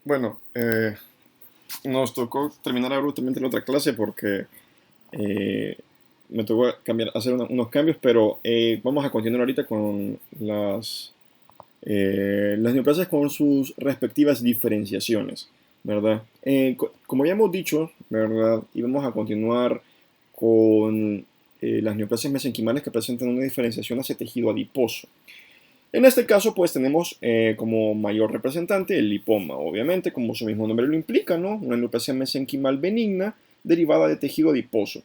Bueno, nos tocó terminar abruptamente la otra clase porque eh, me tocó hacer unos cambios, pero vamos a continuar ahorita con las neoplasias con sus respectivas diferenciaciones, ¿verdad? Como ya hemos dicho, ¿verdad? Y vamos a continuar con las neoplasias mesenquimales que presentan una diferenciación hacia tejido adiposo. En este caso, pues tenemos como mayor representante el lipoma, obviamente, como su mismo nombre lo implica, ¿no? Una neoplasia mesenquimal benigna derivada de tejido adiposo.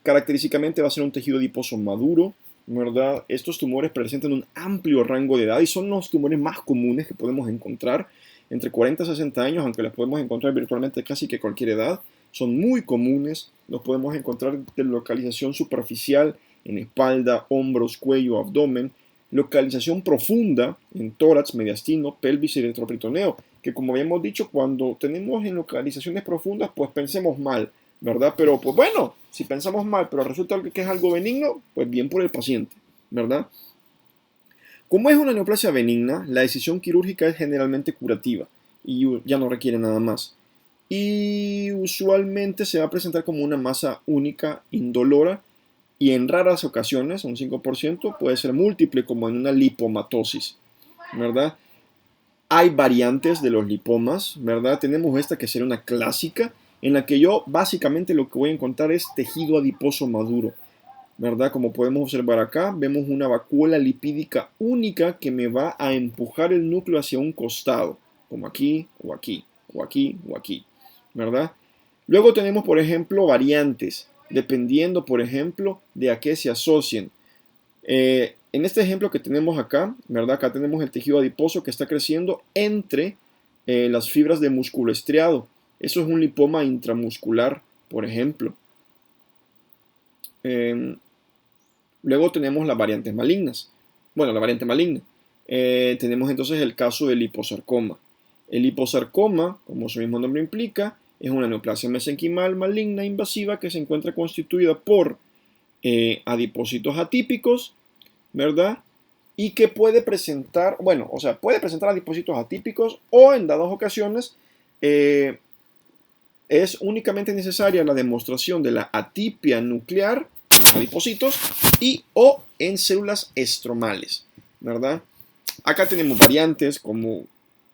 Característicamente va a ser un tejido adiposo maduro, ¿verdad? Estos tumores presentan un amplio rango de edad y son los tumores más comunes que podemos encontrar entre 40 y 60 años, aunque los podemos encontrar virtualmente casi que cualquier edad. Son muy comunes, los podemos encontrar de localización superficial en espalda, hombros, cuello, abdomen, localización profunda en tórax, mediastino, pelvis y retroperitoneo, que como habíamos dicho, cuando tenemos en localizaciones profundas, pues pensemos mal, ¿verdad? Pero pues bueno, si pensamos mal, pero resulta que es algo benigno, pues bien por el paciente, ¿verdad? Como es una neoplasia benigna, la decisión quirúrgica es generalmente curativa y ya no requiere nada más. Y usualmente se va a presentar como una masa única, indolora, y en raras ocasiones, un 5%, puede ser múltiple, como en una lipomatosis, ¿verdad? Hay variantes de los lipomas, ¿verdad? Tenemos esta que sería una clásica, en la que yo básicamente lo que voy a encontrar es tejido adiposo maduro, ¿verdad? Como podemos observar acá, vemos una vacuola lipídica única que me va a empujar el núcleo hacia un costado, como aquí, o aquí, o aquí, o aquí, ¿verdad? Luego tenemos, por ejemplo, variantes, dependiendo, por ejemplo, de a qué se asocien. En este ejemplo que tenemos acá, ¿verdad? Acá tenemos el tejido adiposo que está creciendo entre las fibras de músculo estriado. Eso es un lipoma intramuscular, por ejemplo. Eh, Luego tenemos las variantes malignas. Bueno, la variante maligna. Tenemos entonces el caso del liposarcoma. El liposarcoma, como su mismo nombre implica, es una neoplasia mesenquimal maligna invasiva que se encuentra constituida por adipocitos atípicos, ¿verdad? Y que puede presentar, bueno, o sea, puede presentar adipocitos atípicos o en dadas ocasiones eh, es únicamente necesaria la demostración de la atipia nuclear en los adipocitos y o en células estromales, ¿verdad? Acá tenemos variantes como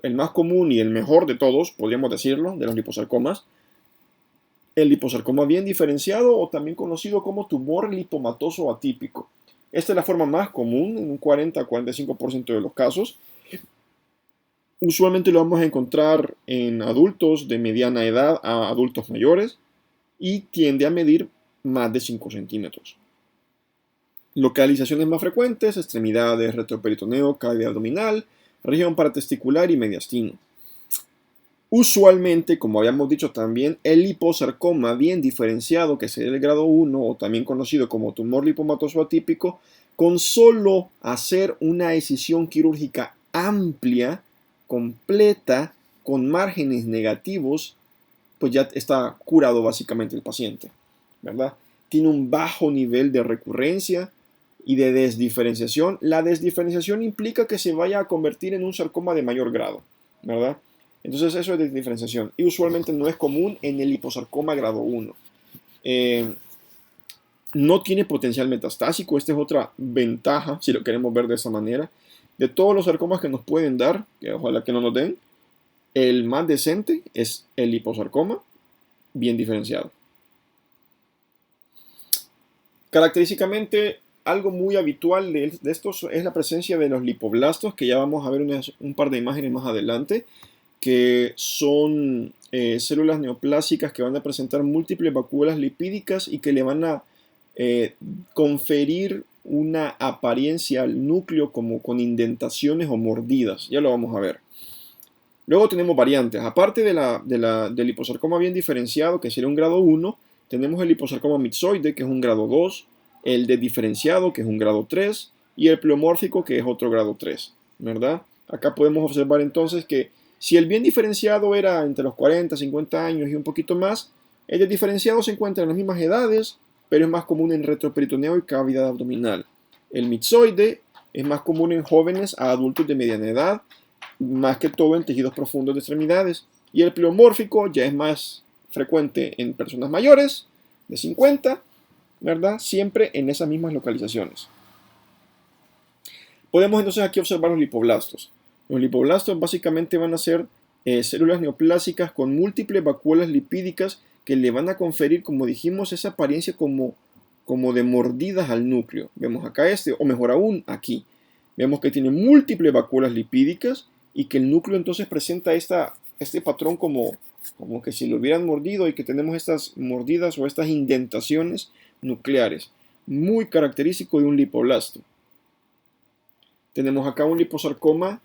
el más común y el mejor de todos, podríamos decirlo, de los liposarcomas, el liposarcoma bien diferenciado o también conocido como tumor lipomatoso atípico. Esta es la forma más común en un 40 a 45% de los casos. Usualmente lo vamos a encontrar en adultos de mediana edad a adultos mayores y tiende a medir más de 5 centímetros. Localizaciones más frecuentes: extremidades, retroperitoneo, cavidad abdominal, región paratesticular y mediastino. Usualmente, como habíamos dicho también, el liposarcoma bien diferenciado, que sería el grado 1 o también conocido como tumor lipomatoso atípico, con solo hacer una decisión quirúrgica amplia, completa, con márgenes negativos, pues ya está curado básicamente el paciente, ¿verdad? Tiene un bajo nivel de recurrencia y de desdiferenciación. La desdiferenciación implica que se vaya a convertir en un sarcoma de mayor grado, ¿verdad? Entonces eso es desdiferenciación y usualmente no es común en el liposarcoma grado 1. Eh, no tiene potencial metastásico, esta es otra ventaja, si lo queremos ver de esa manera. De todos los sarcomas que nos pueden dar, que ojalá que no nos den, el más decente es el liposarcoma bien diferenciado. Característicamente, algo muy habitual de estos es la presencia de los lipoblastos, que ya vamos a ver un par de imágenes más adelante, que son células neoplásicas que van a presentar múltiples vacuolas lipídicas y que le van a eh, conferir una apariencia al núcleo como con indentaciones o mordidas. Ya lo vamos a ver. Luego tenemos variantes. Aparte del liposarcoma bien diferenciado, que sería un grado 1, tenemos el liposarcoma mixoide, que es un grado 2, el desdiferenciado, que es un grado 3, y el pleomórfico, que es otro grado 3, ¿verdad? Acá podemos observar entonces que si el bien diferenciado era entre los 40, 50 años y un poquito más, el desdiferenciado se encuentra en las mismas edades, pero es más común en retroperitoneo y cavidad abdominal. El mixoide es más común en jóvenes a adultos de mediana edad, más que todo en tejidos profundos de extremidades. Y el pleomórfico ya es más frecuente en personas mayores, de 50, ¿verdad? Siempre en esas mismas localizaciones. Podemos entonces aquí observar los lipoblastos. Los lipoblastos básicamente van a ser células neoplásicas con múltiples vacuolas lipídicas que le van a conferir, como dijimos, esa apariencia como de mordidas al núcleo. Vemos acá o mejor aún, aquí. Vemos que tiene múltiples vacuolas lipídicas y que el núcleo entonces presenta este patrón como que si lo hubieran mordido y que tenemos estas mordidas o estas indentaciones nucleares. Muy característico de un lipoblasto. Tenemos acá un liposarcoma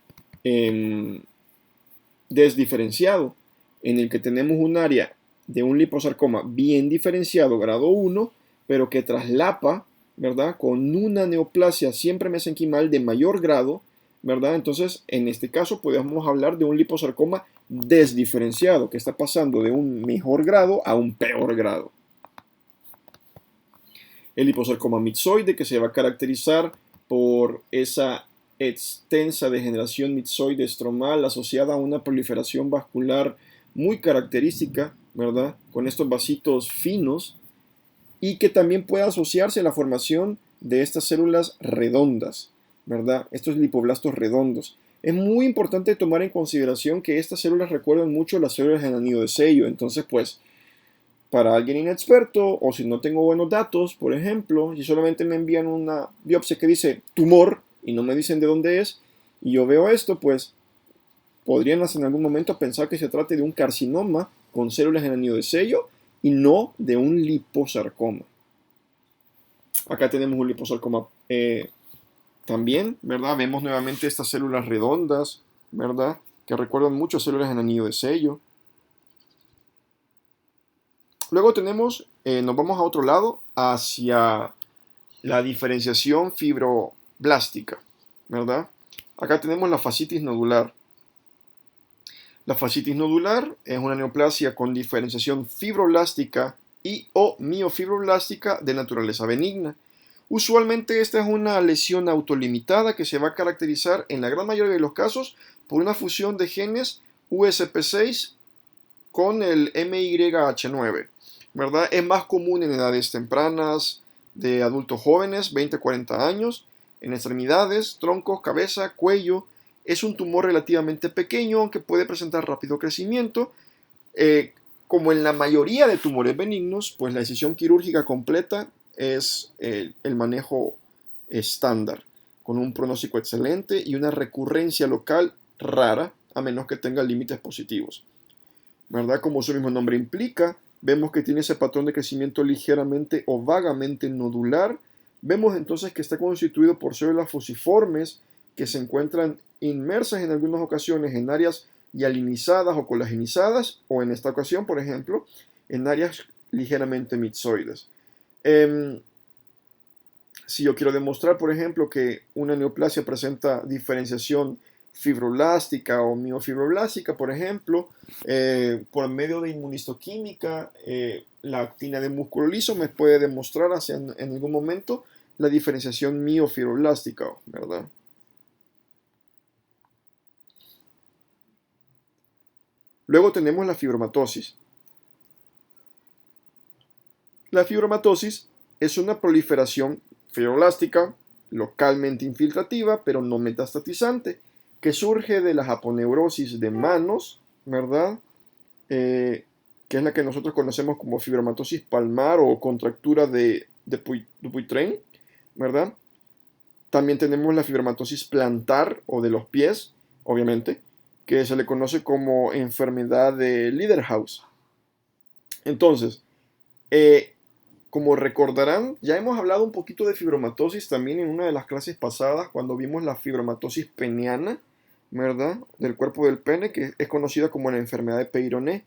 desdiferenciado, en el que tenemos un área de un liposarcoma bien diferenciado, grado 1, pero que traslapa, ¿verdad? Con una neoplasia siempre mesenquimal de mayor grado, ¿verdad? Entonces, en este caso podemos hablar de un liposarcoma desdiferenciado, que está pasando de un mejor grado a un peor grado. El liposarcoma mitsoide, que se va a caracterizar por esa extensa degeneración mitsoide estromal asociada a una proliferación vascular muy característica, ¿verdad? Con estos vasitos finos, y que también puede asociarse a la formación de estas células redondas, ¿verdad? Estos lipoblastos redondos. Es muy importante tomar en consideración que estas células recuerdan mucho las células en anillo de sello. Entonces, pues, para alguien inexperto, o si no tengo buenos datos, por ejemplo, si solamente me envían una biopsia que dice tumor y no me dicen de dónde es, y yo veo esto, pues podrían en algún momento pensar que se trate de un carcinoma con células en anillo de sello y no de un liposarcoma. Acá tenemos un liposarcoma también, ¿verdad? Vemos nuevamente estas células redondas, ¿verdad? Que recuerdan mucho a células en anillo de sello. Luego tenemos, nos vamos a otro lado, hacia la diferenciación fibroblástica, ¿verdad? Acá tenemos la fascitis nodular. La fascitis nodular es una neoplasia con diferenciación fibroblástica y o miofibroblástica de naturaleza benigna. Usualmente esta es una lesión autolimitada que se va a caracterizar en la gran mayoría de los casos por una fusión de genes USP6 con el MYH9, ¿verdad? Es más común en edades tempranas de adultos jóvenes, 20-40 años, en extremidades, troncos, cabeza, cuello. Es un tumor relativamente pequeño, aunque puede presentar rápido crecimiento. Como en la mayoría de tumores benignos, pues la decisión quirúrgica completa es el manejo estándar, con un pronóstico excelente y una recurrencia local rara, a menos que tenga límites positivos, ¿verdad? Como su mismo nombre implica, vemos que tiene ese patrón de crecimiento ligeramente o vagamente nodular. Vemos entonces que está constituido por células fusiformes que se encuentran inmersas en algunas ocasiones en áreas hialinizadas o colagenizadas, o en esta ocasión, por ejemplo, en áreas ligeramente mitsoides. Si yo quiero demostrar, por ejemplo, que una neoplasia presenta diferenciación fibroblástica o miofibroblástica, por ejemplo, por medio de inmunistoquímica, la actina de músculo liso me puede demostrar en algún momento la diferenciación miofibroblástica, ¿verdad? Luego tenemos la fibromatosis. La fibromatosis es una proliferación fibroblástica localmente infiltrativa, pero no metastatizante, que surge de la aponeurosis de manos, ¿verdad? Que es la que nosotros conocemos como fibromatosis palmar o contractura de Dupuytren, ¿verdad? También tenemos la fibromatosis plantar o de los pies, obviamente, que se le conoce como enfermedad de Liederhaus. Entonces, como recordarán, ya hemos hablado un poquito de fibromatosis también en una de las clases pasadas cuando vimos la fibromatosis peniana, ¿verdad? Del cuerpo del pene, que es conocida como la enfermedad de Peyroné.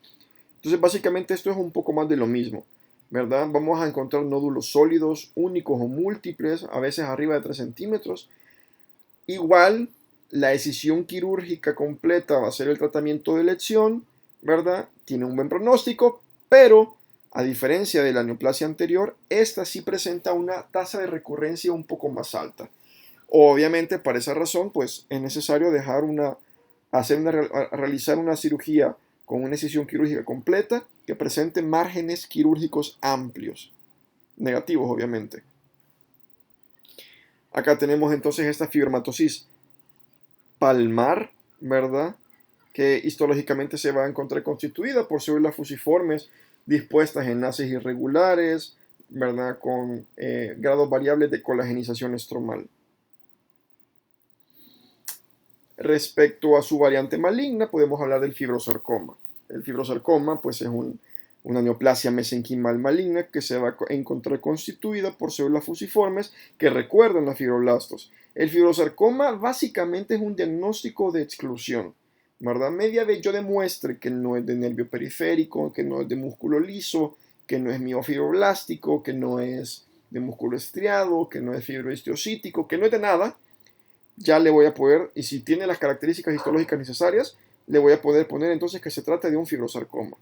Entonces, básicamente esto es un poco más de lo mismo, ¿verdad? Vamos a encontrar nódulos sólidos, únicos o múltiples, a veces arriba de 3 centímetros. Igual, la decisión quirúrgica completa va a ser el tratamiento de elección, ¿verdad? Tiene un buen pronóstico, pero a diferencia de la neoplasia anterior, esta sí presenta una tasa de recurrencia un poco más alta. Obviamente, para esa razón, pues es necesario dejar una realizar una cirugía con una incisión quirúrgica completa que presente márgenes quirúrgicos amplios, negativos obviamente. Acá tenemos entonces esta fibromatosis palmar, ¿verdad? Que histológicamente se va a encontrar constituida por células fusiformes dispuestas en enlaces irregulares, ¿verdad? Con grados variables de colagenización estromal. Respecto a su variante maligna, podemos hablar del fibrosarcoma. El fibrosarcoma, pues, es una neoplasia mesenquimal maligna que se va a encontrar constituida por células fusiformes que recuerdan a fibroblastos. El fibrosarcoma básicamente es un diagnóstico de exclusión, ¿verdad? Media vez yo demuestre que no es de nervio periférico, que no es de músculo liso, que no es miofibroblástico, que no es de músculo estriado, que no es fibrohistiocítico, que no es de nada, ya le voy a poder, y si tiene las características histológicas necesarias, le voy a poder poner entonces que se trata de un fibrosarcoma.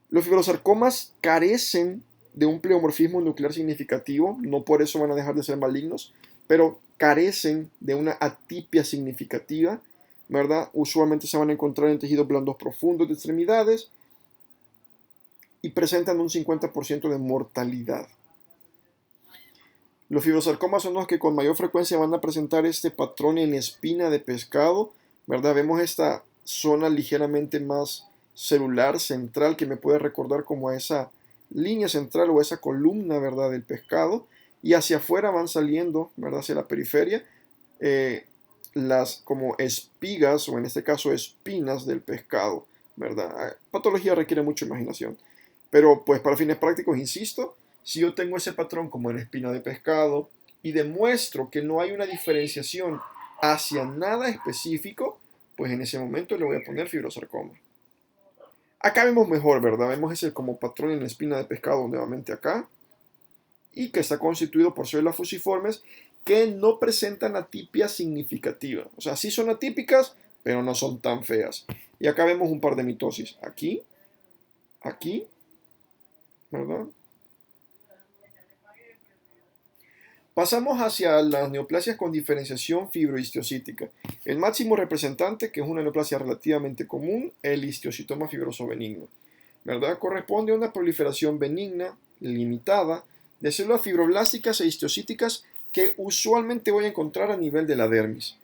Los fibrosarcomas carecen de un pleomorfismo nuclear significativo, no por eso van a dejar de ser malignos, pero carecen de una atipia significativa, ¿verdad? Usualmente se van a encontrar en tejidos blandos profundos de extremidades y presentan un 50% de mortalidad. Los fibrosarcomas son los que con mayor frecuencia van a presentar este patrón en espina de pescado, ¿verdad? Vemos esta zona ligeramente más celular, central, que me puede recordar como a esa línea central o esa columna, ¿verdad? Del pescado, y hacia afuera van saliendo, ¿verdad? Hacia la periferia, las como espigas, o en este caso espinas del pescado, ¿verdad? Patología requiere mucha imaginación, pero pues para fines prácticos, insisto, si yo tengo ese patrón como en espina de pescado y demuestro que no hay una diferenciación hacia nada específico, pues en ese momento le voy a poner fibrosarcoma. Acá vemos mejor, ¿verdad? Vemos ese como patrón en la espina de pescado nuevamente acá, y que está constituido por células fusiformes que no presentan atipia significativa. O sea, sí son atípicas, pero no son tan feas. Y acá vemos un par de mitosis. Aquí, aquí, ¿verdad? Pasamos hacia las neoplasias con diferenciación fibrohistiocítica. El máximo representante, que es una neoplasia relativamente común, el histiocitoma fibroso benigno, ¿verdad? Corresponde a una proliferación benigna, limitada, de células fibroblásticas e histiocíticas que usualmente voy a encontrar a nivel de la dermis.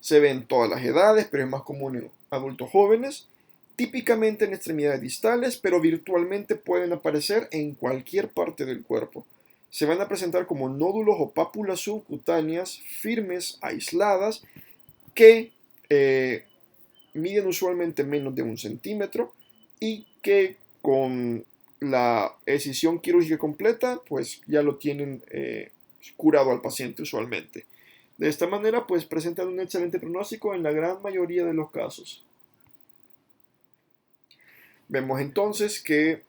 Se ve en todas las edades, pero es más común en adultos jóvenes, típicamente en extremidades distales, pero virtualmente pueden aparecer en cualquier parte del cuerpo. Se van a presentar como nódulos o pápulas subcutáneas firmes, aisladas, que miden usualmente menos de 1 centímetro y que con la escisión quirúrgica completa, pues ya lo tienen curado al paciente usualmente. De esta manera, pues presentan un excelente pronóstico en la gran mayoría de los casos. Vemos entonces que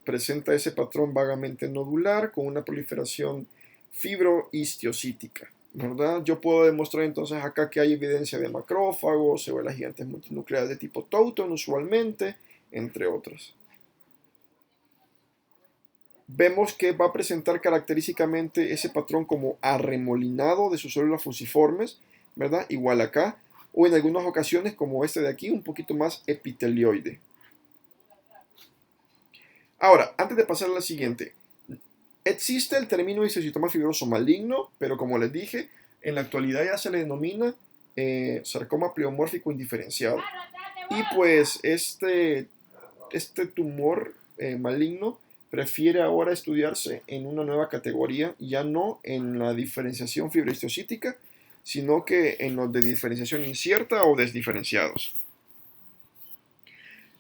presenta ese patrón vagamente nodular con una proliferación fibrohistiocítica, ¿verdad? Yo puedo demostrar entonces acá que hay evidencia de macrófagos, células gigantes multinucleares de tipo Taunton usualmente, entre otras. Vemos que va a presentar característicamente ese patrón como arremolinado de sus células fusiformes, ¿verdad? Igual acá, o en algunas ocasiones como este de aquí, un poquito más epitelioide. Ahora, antes de pasar a la siguiente, existe el término histocitoma fibroso maligno, pero como les dije, en la actualidad ya se le denomina sarcoma pleomórfico indiferenciado. Y pues este tumor maligno prefiere ahora estudiarse en una nueva categoría, ya no en la diferenciación fibrohistocítica, sino que en los de diferenciación incierta o desdiferenciados.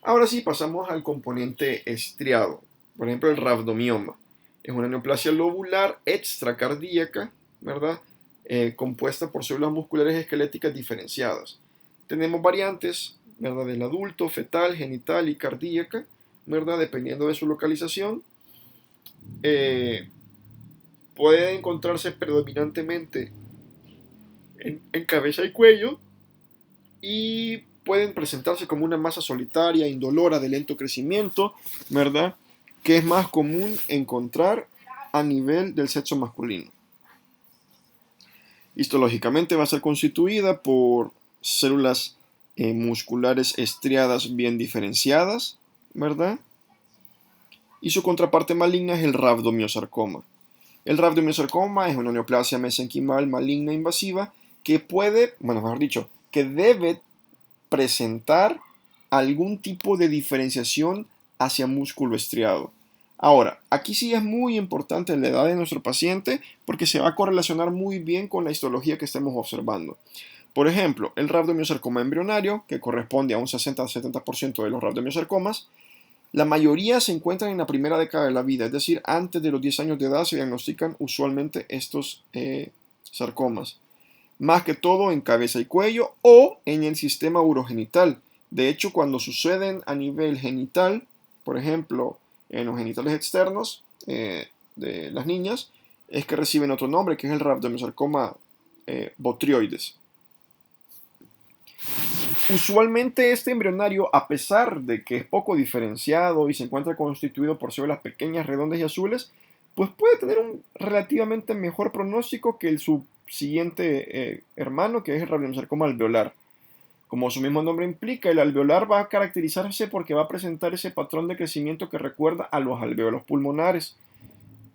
Ahora sí, pasamos al componente estriado. Por ejemplo, el rhabdomioma. Es una neoplasia lobular extracardíaca, ¿verdad? Compuesta por células musculares esqueléticas diferenciadas. Tenemos variantes, ¿verdad? Del adulto, fetal, genital y cardíaca, ¿verdad? Dependiendo de su localización. Puede encontrarse predominantemente en cabeza y cuello, y pueden presentarse como una masa solitaria, indolora, de lento crecimiento, ¿verdad? Que es más común encontrar a nivel del sexo masculino. Histológicamente va a ser constituida por células musculares estriadas bien diferenciadas, ¿verdad? Y su contraparte maligna es el rhabdomiosarcoma. El rhabdomiosarcoma es una neoplasia mesenquimal maligna invasiva que puede, bueno, mejor dicho, que debe presentar algún tipo de diferenciación hacia músculo estriado. Ahora, aquí sí es muy importante la edad de nuestro paciente porque se va a correlacionar muy bien con la histología que estemos observando. Por ejemplo, el rhabdomiosarcoma embrionario, que corresponde a un 60-70% de los rhabdomiosarcomas, la mayoría se encuentran en la primera década de la vida, es decir, antes de los 10 años de edad se diagnostican usualmente estos sarcomas, más que todo en cabeza y cuello o en el sistema urogenital. De hecho, cuando suceden a nivel genital, por ejemplo, en los genitales externos de las niñas, es que reciben otro nombre, que es el rhabdomyosarcoma botrioides. Usualmente este embrionario, a pesar de que es poco diferenciado y se encuentra constituido por células pequeñas, redondas y azules, pues puede tener un relativamente mejor pronóstico que el subsiguiente hermano, que es el rhabdomyosarcoma alveolar. Como su mismo nombre implica, el alveolar va a caracterizarse porque va a presentar ese patrón de crecimiento que recuerda a los alvéolos pulmonares.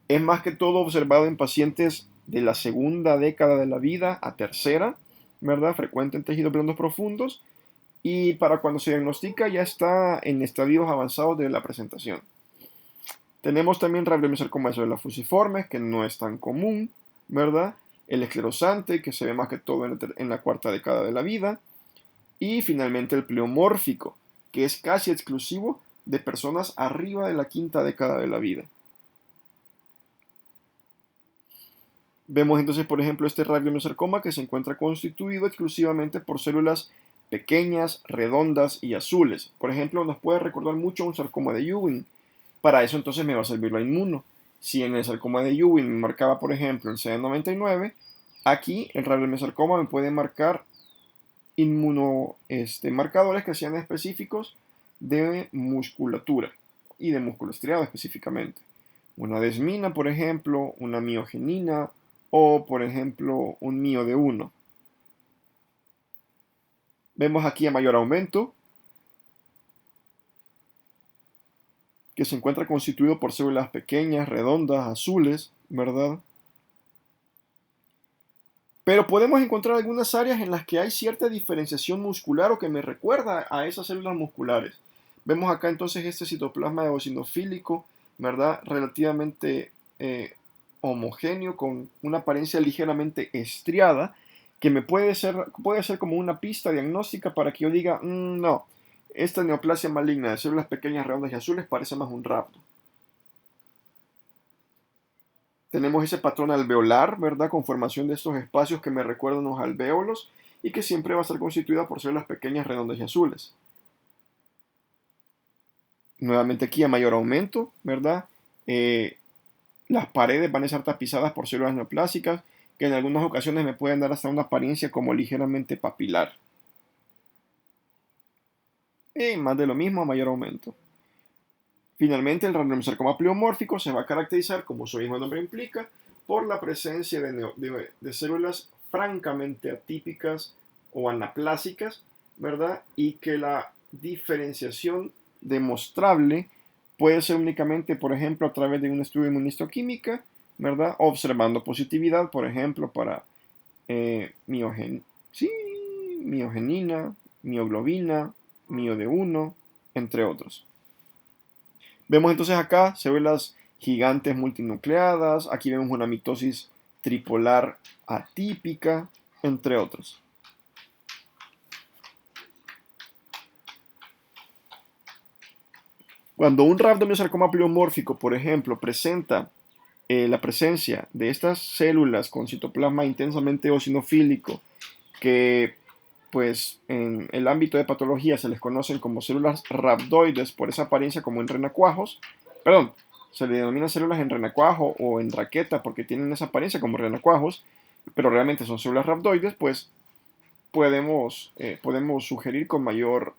Es más que todo observado en pacientes de la segunda década de la vida a tercera, ¿verdad? Frecuente en tejidos blandos profundos y para cuando se diagnostica ya está en estadios avanzados de la presentación. Tenemos también rhabdomyosarcoma de la fusiforme, que no es tan común, ¿verdad? El esclerosante, que se ve más que todo en la cuarta década de la vida. Y finalmente el pleomórfico, que es casi exclusivo de personas arriba de la quinta década de la vida. Vemos entonces, por ejemplo, este rhabdomyosarcoma que se encuentra constituido exclusivamente por células pequeñas, redondas y azules. Por ejemplo, nos puede recordar mucho un sarcoma de Ewing. Para eso entonces me va a servir la inmuno. Si en el sarcoma de Ewing me marcaba, por ejemplo, el CD99, aquí el rhabdomyosarcoma me puede marcar marcadores que sean específicos de musculatura y de músculo estriado específicamente. Una desmina, por ejemplo, una miogenina o, por ejemplo, un mio de 1. Vemos aquí a mayor aumento, que se encuentra constituido por células pequeñas, redondas, azules, ¿verdad? Pero podemos encontrar algunas áreas en las que hay cierta diferenciación muscular o que me recuerda a esas células musculares. Vemos acá entonces este citoplasma eosinofílico, ¿verdad? Relativamente homogéneo, con una apariencia ligeramente estriada, que puede ser como una pista diagnóstica para que yo diga, no, esta neoplasia maligna de células pequeñas, redondas y azules parece más un rhabdo. Tenemos ese patrón alveolar, ¿verdad? Con formación de estos espacios que me recuerdan los alvéolos y que siempre va a estar constituida por células pequeñas, redondas y azules. Nuevamente aquí a mayor aumento, ¿verdad? Las paredes van a estar tapizadas por células neoplásicas que en algunas ocasiones me pueden dar hasta una apariencia como ligeramente papilar. Y más de lo mismo a mayor aumento. Finalmente, el rhabdomyosarcoma pleomórfico se va a caracterizar, como su mismo nombre implica, por la presencia de células francamente atípicas o anaplásicas, ¿verdad? Y que la diferenciación demostrable puede ser únicamente, por ejemplo, a través de un estudio de inmunistoquímica, ¿verdad? Observando positividad, por ejemplo, para miogenina, mioglobina, mio de 1, entre otros. Vemos entonces acá células gigantes multinucleadas, aquí vemos una mitosis tripolar atípica, entre otros. Cuando un rhabdomyosarcoma pleomórfico, por ejemplo, presenta la presencia de estas células con citoplasma intensamente eosinofílico, que pues en el ámbito de patología se les conocen como células rhabdoides por esa apariencia como en renacuajos, perdón, se le denomina células en renacuajo o en raqueta porque tienen esa apariencia como renacuajos, pero realmente son células rhabdoides, pues podemos sugerir con mayor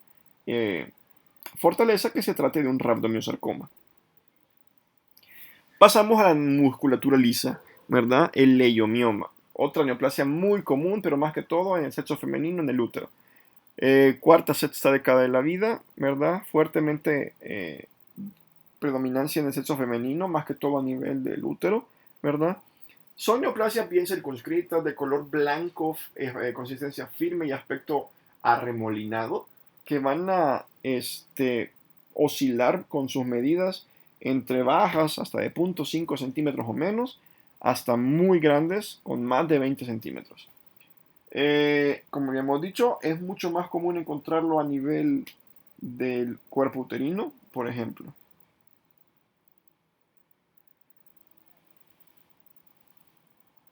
fortaleza que se trate de un rhabdomyosarcoma. Pasamos a la musculatura lisa, ¿verdad? El leiomioma, otra neoplasia muy común, pero más que todo en el sexo femenino, en el útero. Cuarta, sexta década de la vida, ¿verdad? Fuertemente predominancia en el sexo femenino, más que todo a nivel del útero, ¿verdad? Son neoplasias bien circunscritas, de color blanco, consistencia firme y aspecto arremolinado, que van a oscilar con sus medidas entre bajas, hasta de 0.5 centímetros o menos, hasta muy grandes, con más de 20 centímetros. Como ya hemos dicho, es mucho más común encontrarlo a nivel del cuerpo uterino, por ejemplo.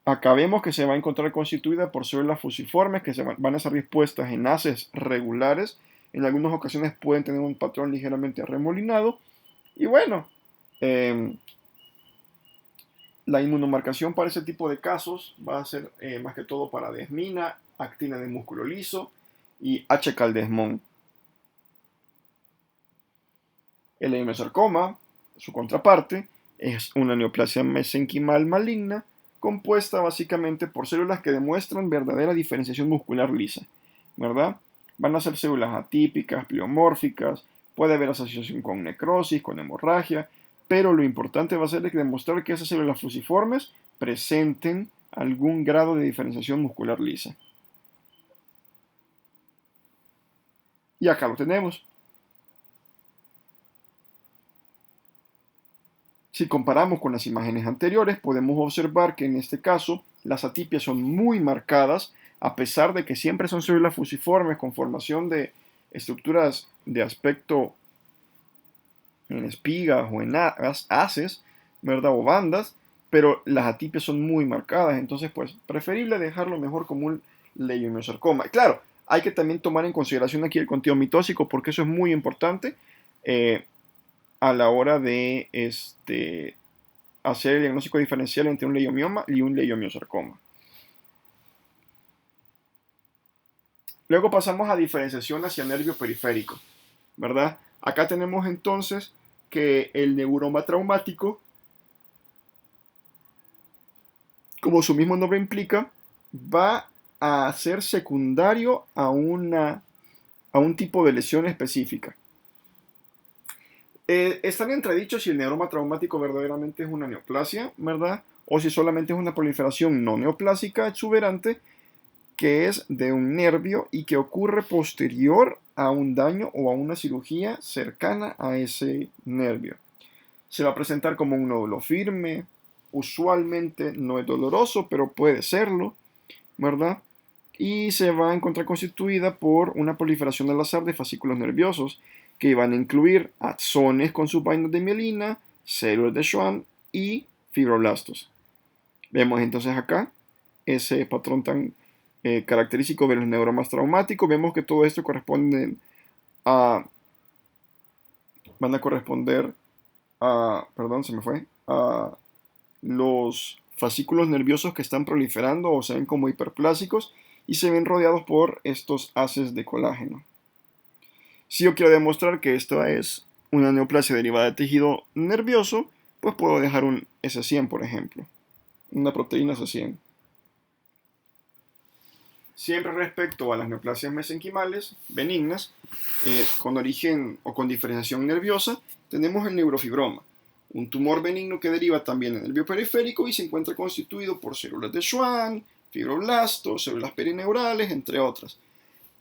Acá vemos que se va a encontrar constituida por células fusiformes que van a ser dispuestas en haces regulares. En algunas ocasiones pueden tener un patrón ligeramente arremolinado. Y bueno, eh, la inmunomarcación para ese tipo de casos va a ser más que todo para desmina, actina de músculo liso y H. caldesmón. El leiomyosarcoma, su contraparte, es una neoplasia mesenquimal maligna compuesta básicamente por células que demuestran verdadera diferenciación muscular lisa, ¿verdad? Van a ser células atípicas, pleomórficas, puede haber asociación con necrosis, con hemorragia, pero lo importante va a ser demostrar que esas células fusiformes presenten algún grado de diferenciación muscular lisa. Y acá lo tenemos. Si comparamos con las imágenes anteriores, podemos observar que en este caso las atipias son muy marcadas, a pesar de que siempre son células fusiformes con formación de estructuras de aspecto en espigas o en haces, ¿verdad? O bandas, pero las atipias son muy marcadas, entonces pues preferible dejarlo mejor como un leiomyosarcoma. Claro, hay que también tomar en consideración aquí el contenido mitóxico porque eso es muy importante. A la hora de hacer el diagnóstico diferencial entre un leiomioma y un leiomyosarcoma. Luego pasamos a diferenciación hacia nervio periférico, ¿verdad? Acá tenemos entonces que el neuroma traumático, como su mismo nombre implica, va a ser secundario a un tipo de lesión específica. Están entredichos si el neuroma traumático verdaderamente es una neoplasia, ¿verdad? O si solamente es una proliferación no neoplásica exuberante que es de un nervio y que ocurre posterior a un daño o a una cirugía cercana a ese nervio. Se va a presentar como un nódulo firme, usualmente no es doloroso, pero puede serlo, ¿verdad? Y se va a encontrar constituida por una proliferación al azar de fascículos nerviosos que van a incluir axones con sus vainas de mielina, células de Schwann y fibroblastos. Vemos entonces acá ese patrón tan característico de los neuromas traumáticos. Vemos que todo esto a, van a corresponder perdón, se me fue, a los fascículos nerviosos que están proliferando o se ven como hiperplásicos y se ven rodeados por estos haces de colágeno. Si yo quiero demostrar que esto es una neoplasia derivada de tejido nervioso, pues puedo dejar un S100, por ejemplo, una proteína S100. Siempre respecto a las neoplasias mesenquimales benignas, con origen o con diferenciación nerviosa, tenemos el neurofibroma, un tumor benigno que deriva también en el nervio periférico y se encuentra constituido por células de Schwann, fibroblastos, células perineurales, entre otras.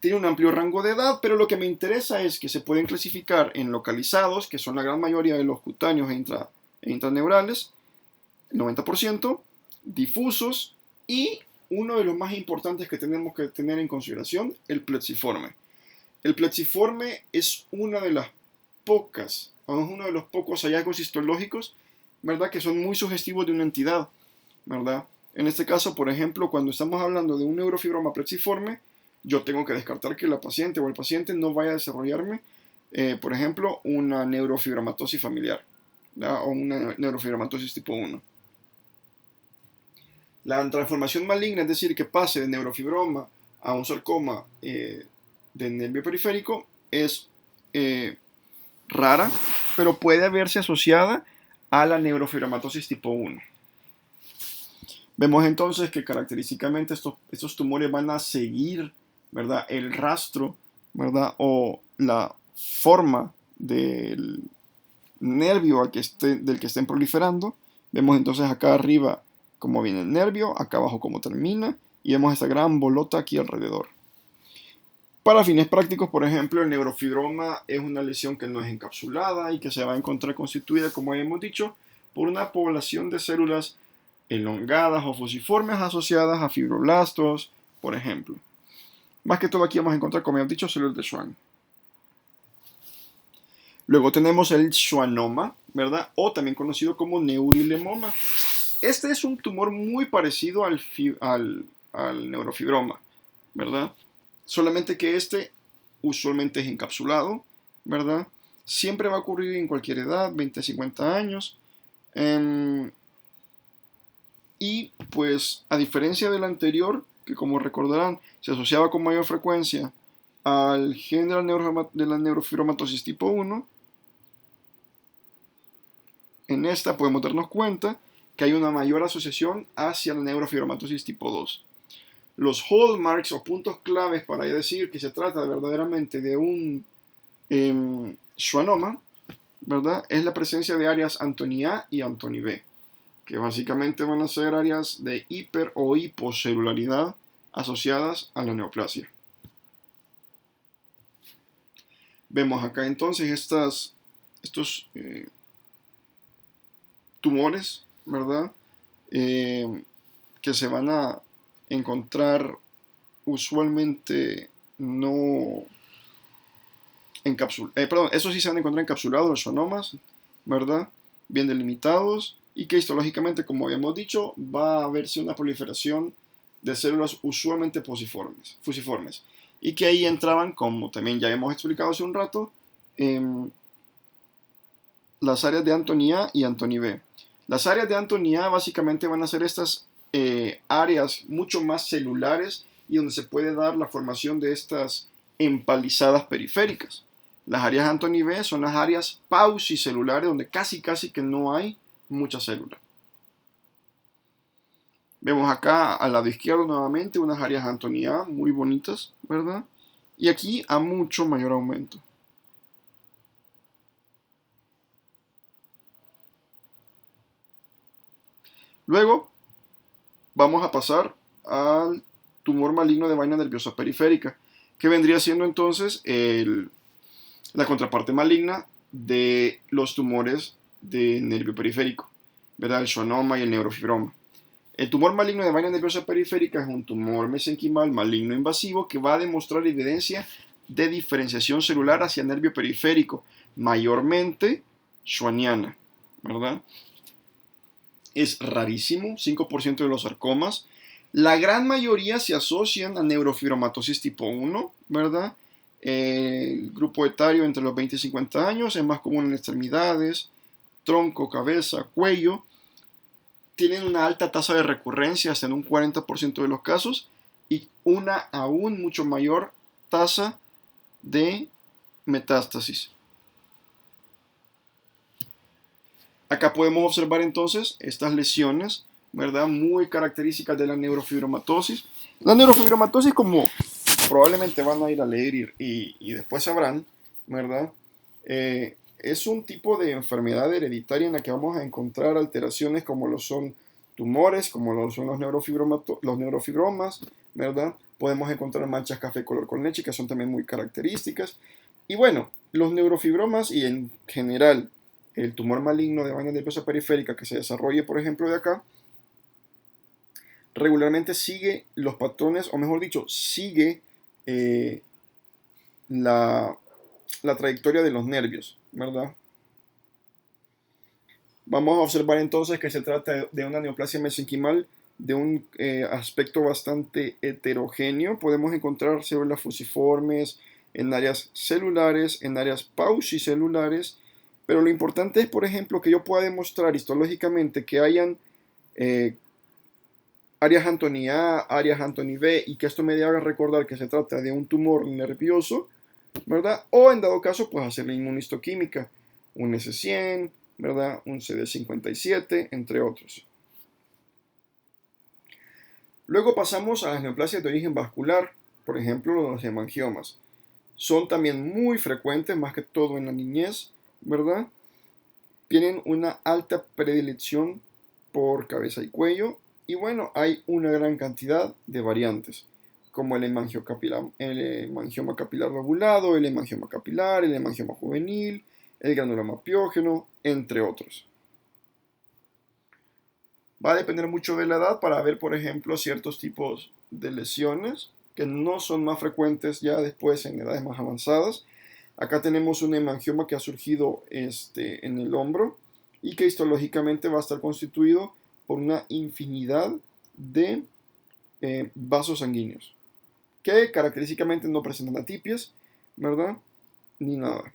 Tiene un amplio rango de edad, pero lo que me interesa es que se pueden clasificar en localizados, que son la gran mayoría de los cutáneos e intraneurales, el 90%, difusos y uno de los más importantes que tenemos que tener en consideración, el plexiforme. El plexiforme es una de las pocas, o es uno de los pocos hallazgos histológicos, ¿verdad? Que son muy sugestivos de una entidad, ¿verdad? En este caso, por ejemplo, cuando estamos hablando de un neurofibroma plexiforme, yo tengo que descartar que la paciente o el paciente no vaya a desarrollarme, por ejemplo, una neurofibromatosis familiar, ¿verdad? O una neurofibromatosis tipo 1. La transformación maligna, es decir, que pase de neurofibroma a un sarcoma del nervio periférico, es rara, pero puede verse asociada a la neurofibromatosis tipo 1. Vemos entonces que característicamente estos tumores van a seguir, ¿verdad?, el rastro ¿verdad? O la forma del nervio del que estén proliferando. Vemos entonces acá arriba cómo viene el nervio, acá abajo cómo termina, y vemos esta gran bolota aquí alrededor. Para fines prácticos, por ejemplo, el neurofibroma es una lesión que no es encapsulada y que se va a encontrar constituida, como hemos dicho, por una población de células elongadas o fusiformes asociadas a fibroblastos, por ejemplo. Más que todo aquí vamos a encontrar, como hemos dicho, células de Schwann. Luego tenemos el schwannoma, ¿verdad? O también conocido como neurilemoma. Este es un tumor muy parecido al neurofibroma, ¿verdad? Solamente que este usualmente es encapsulado, ¿verdad? Siempre va a ocurrir en cualquier edad, 20 a 50 años. Y pues a diferencia del anterior, que como recordarán se asociaba con mayor frecuencia al gen de la neurofibromatosis tipo 1, en esta podemos darnos cuenta que hay una mayor asociación hacia la neurofibromatosis tipo 2. Los hallmarks o puntos claves para decir que se trata verdaderamente de un schwannoma, ¿verdad? Es la presencia de áreas Anthony A y Anthony B, que básicamente van a ser áreas de hiper o hipocelularidad asociadas a la neoplasia. Vemos acá entonces estos tumores, ¿verdad? Que se van a encontrar usualmente no encapsulados, esos sí se van a encontrar encapsulados, los schwannomas, ¿verdad? Bien delimitados y que histológicamente, como habíamos dicho, va a verse una proliferación de células usualmente fusiformes. Y que ahí entraban, como también ya hemos explicado hace un rato, las áreas de Anthony A y Anthony B. Las áreas de Anthony A básicamente van a ser estas áreas mucho más celulares y donde se puede dar la formación de estas empalizadas periféricas. Las áreas Anthony B son las áreas paucicelulares donde casi que no hay mucha célula. Vemos acá al lado izquierdo nuevamente unas áreas Anthony A muy bonitas, ¿verdad? Y aquí a mucho mayor aumento. Luego vamos a pasar al tumor maligno de vaina nerviosa periférica, que vendría siendo entonces la contraparte maligna de los tumores de nervio periférico, ¿verdad? El schwannoma y el neurofibroma. El tumor maligno de vaina nerviosa periférica es un tumor mesenquimal maligno invasivo que va a demostrar evidencia de diferenciación celular hacia el nervio periférico, mayormente schwanniana, ¿verdad? Es rarísimo, 5% de los sarcomas. La gran mayoría se asocian a neurofibromatosis tipo 1, ¿verdad? El grupo etario entre los 20 y 50 años es más común en extremidades, tronco, cabeza, cuello. Tienen una alta tasa de recurrencia, hasta en un 40% de los casos, y una aún mucho mayor tasa de metástasis. Acá podemos observar entonces estas lesiones, ¿verdad? Muy características de la neurofibromatosis. La neurofibromatosis, como probablemente van a ir a leer y después sabrán, ¿verdad? Es un tipo de enfermedad hereditaria en la que vamos a encontrar alteraciones como lo son tumores, como lo son los neurofibromas, ¿verdad? Podemos encontrar manchas café color con leche que son también muy características. Y bueno, los neurofibromas y en general el tumor maligno de vaina nerviosa periférica que se desarrolle, por ejemplo, de acá, regularmente sigue los patrones, o mejor dicho, sigue la trayectoria de los nervios, ¿verdad? Vamos a observar entonces que se trata de una neoplasia mesenquimal de un aspecto bastante heterogéneo. Podemos encontrar células fusiformes en áreas celulares, en áreas paucicelulares, pero lo importante es, por ejemplo, que yo pueda demostrar histológicamente que hayan áreas Anthony A, áreas Anthony B, y que esto me haga recordar que se trata de un tumor nervioso, ¿verdad? O en dado caso, pues hacer la inmunistoquímica, un S100, ¿verdad? Un CD57, entre otros. Luego pasamos a las neoplasias de origen vascular, por ejemplo, los hemangiomas. Son también muy frecuentes, más que todo en la niñez, ¿verdad? Tienen una alta predilección por cabeza y cuello. Y bueno, hay una gran cantidad de variantes, como el hemangioma capilar lobulado, el hemangioma capilar, el hemangioma juvenil, el granuloma piógeno, entre otros. Va a depender mucho de la edad para ver, por ejemplo, ciertos tipos de lesiones que no son más frecuentes ya después en edades más avanzadas. Acá tenemos un hemangioma que ha surgido en el hombro y que histológicamente va a estar constituido por una infinidad de vasos sanguíneos que característicamente no presentan atipias, ¿verdad? Ni nada.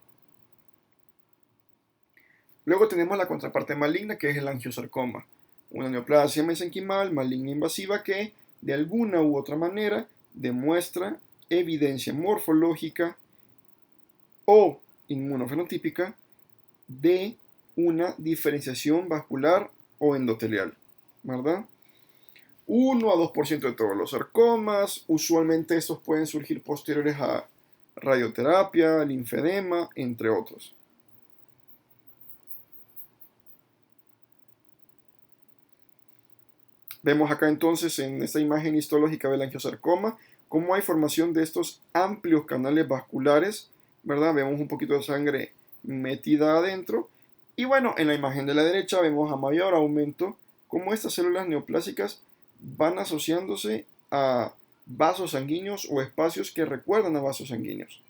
Luego tenemos la contraparte maligna, que es el angiosarcoma, una neoplasia mesenquimal maligna invasiva que de alguna u otra manera demuestra evidencia morfológica o inmunofenotípica de una diferenciación vascular o endotelial, ¿verdad? 1 a 2% de todos los sarcomas, usualmente estos pueden surgir posteriores a radioterapia, linfedema, entre otros. Vemos acá entonces en esta imagen histológica del angiosarcoma cómo hay formación de estos amplios canales vasculares, ¿verdad? Vemos un poquito de sangre metida adentro. Y bueno, en la imagen de la derecha vemos a mayor aumento cómo estas células neoplásicas van asociándose a vasos sanguíneos o espacios que recuerdan a vasos sanguíneos.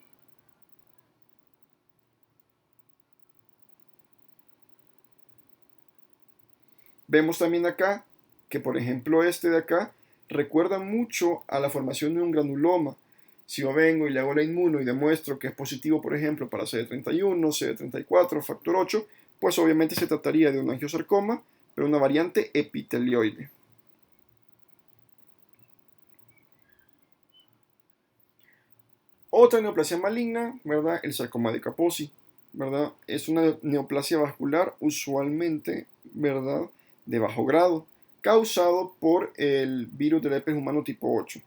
Vemos también acá que, por ejemplo, este de acá recuerda mucho a la formación de un granuloma. Si yo vengo y le hago la inmuno y demuestro que es positivo, por ejemplo, para CD31, CD34, factor 8, pues obviamente se trataría de un angiosarcoma, pero una variante epitelioide. Otra neoplasia maligna, ¿verdad? El sarcoma de Kaposi, ¿verdad? Es una neoplasia vascular usualmente, ¿verdad? De bajo grado, causado por el virus del herpes humano tipo 8.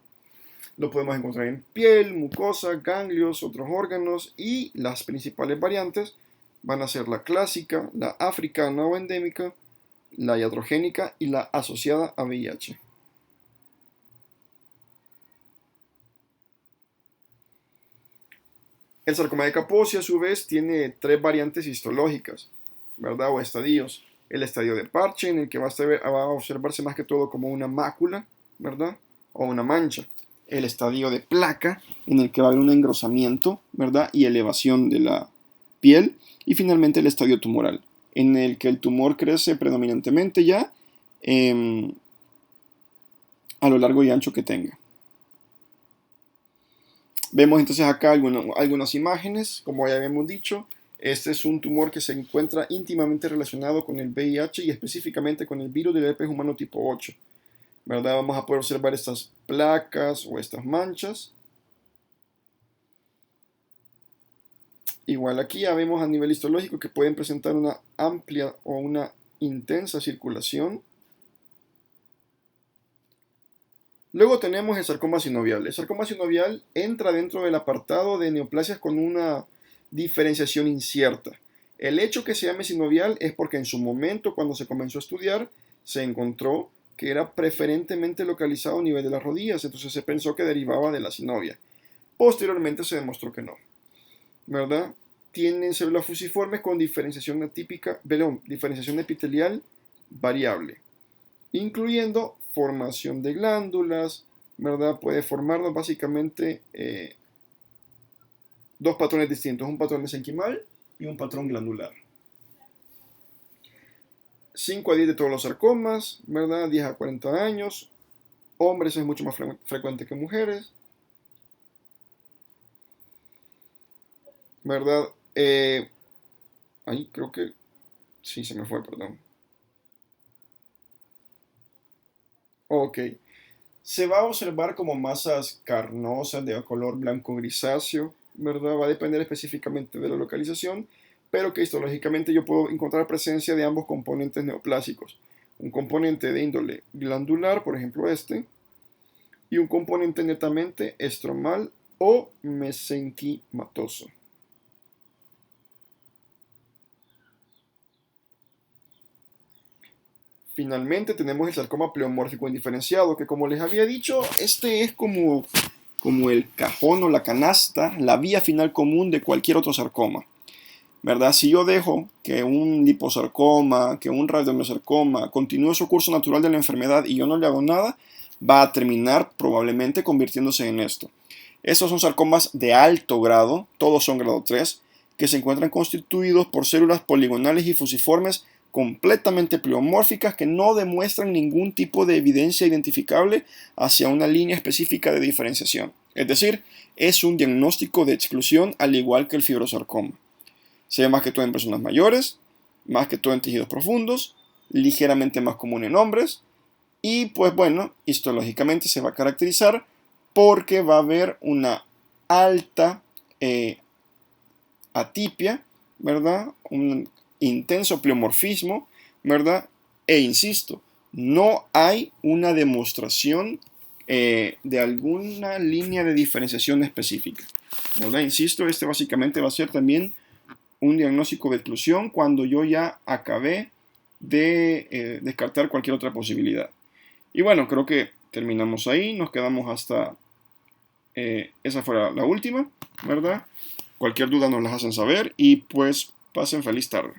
Lo podemos encontrar en piel, mucosa, ganglios, otros órganos y las principales variantes van a ser la clásica, la africana o endémica, la iatrogénica y la asociada a VIH. El sarcoma de Kaposi, a su vez, tiene 3 variantes histológicas, ¿verdad? O estadios. El estadio de parche, en el que va a observarse más que todo como una mácula, ¿verdad? O una mancha. El estadio de placa, en el que va a haber un engrosamiento, ¿verdad? Y elevación de la piel. Y finalmente el estadio tumoral, en el que el tumor crece predominantemente ya eh, a lo largo y ancho que tenga. Vemos entonces acá algunas imágenes, como ya habíamos dicho. Este es un tumor que se encuentra íntimamente relacionado con el VIH y específicamente con el virus del herpes humano tipo 8. ¿Verdad? Vamos a poder observar estas placas o estas manchas. Igual aquí ya vemos a nivel histológico que pueden presentar una amplia o una intensa circulación. Luego tenemos el sarcoma sinovial. El sarcoma sinovial entra dentro del apartado de neoplasias con una diferenciación incierta. El hecho que se llame sinovial es porque en su momento, cuando se comenzó a estudiar, se encontró que era preferentemente localizado a nivel de las rodillas, entonces se pensó que derivaba de la sinovia. Posteriormente se demostró que no, ¿verdad? Tienen células fusiformes con diferenciación atípica, perdón, diferenciación epitelial variable, incluyendo formación de glándulas, ¿verdad? Puede formarnos básicamente 2 patrones distintos, un patrón mesenquimal y un patrón glandular. 5 a 10 de todos los sarcomas, ¿verdad? 10 a 40 años. Hombres es mucho más frecuente que mujeres, ¿verdad? Ahí creo que sí se me fue, perdón. Ok. Se va a observar como masas carnosas de color blanco grisáceo, ¿verdad? Va a depender específicamente de la localización, pero que histológicamente yo puedo encontrar presencia de ambos componentes neoplásicos. Un componente de índole glandular, por ejemplo este, y un componente netamente estromal o mesenquimatoso. Finalmente tenemos el sarcoma pleomórfico indiferenciado, que como les había dicho, este es como el cajón o la canasta, la vía final común de cualquier otro sarcoma, ¿verdad? Si yo dejo que un liposarcoma, que un radiomiosarcoma continúe su curso natural de la enfermedad y yo no le hago nada, va a terminar probablemente convirtiéndose en esto. Estos son sarcomas de alto grado, todos son grado 3, que se encuentran constituidos por células poligonales y fusiformes completamente pleomórficas que no demuestran ningún tipo de evidencia identificable hacia una línea específica de diferenciación. Es decir, es un diagnóstico de exclusión al igual que el fibrosarcoma. Se ve más que todo en personas mayores, más que todo en tejidos profundos, ligeramente más común en hombres y pues bueno, histológicamente se va a caracterizar porque va a haber una alta atipia, ¿verdad? Un intenso pleomorfismo, ¿verdad? E insisto, no hay una demostración de alguna línea de diferenciación específica, ¿verdad? Insisto, este básicamente va a ser también un diagnóstico de exclusión cuando yo ya acabé de descartar cualquier otra posibilidad. Y bueno, creo que terminamos ahí, nos quedamos hasta esa fue la última, ¿verdad? Cualquier duda nos las hacen saber y pues pasen feliz tarde.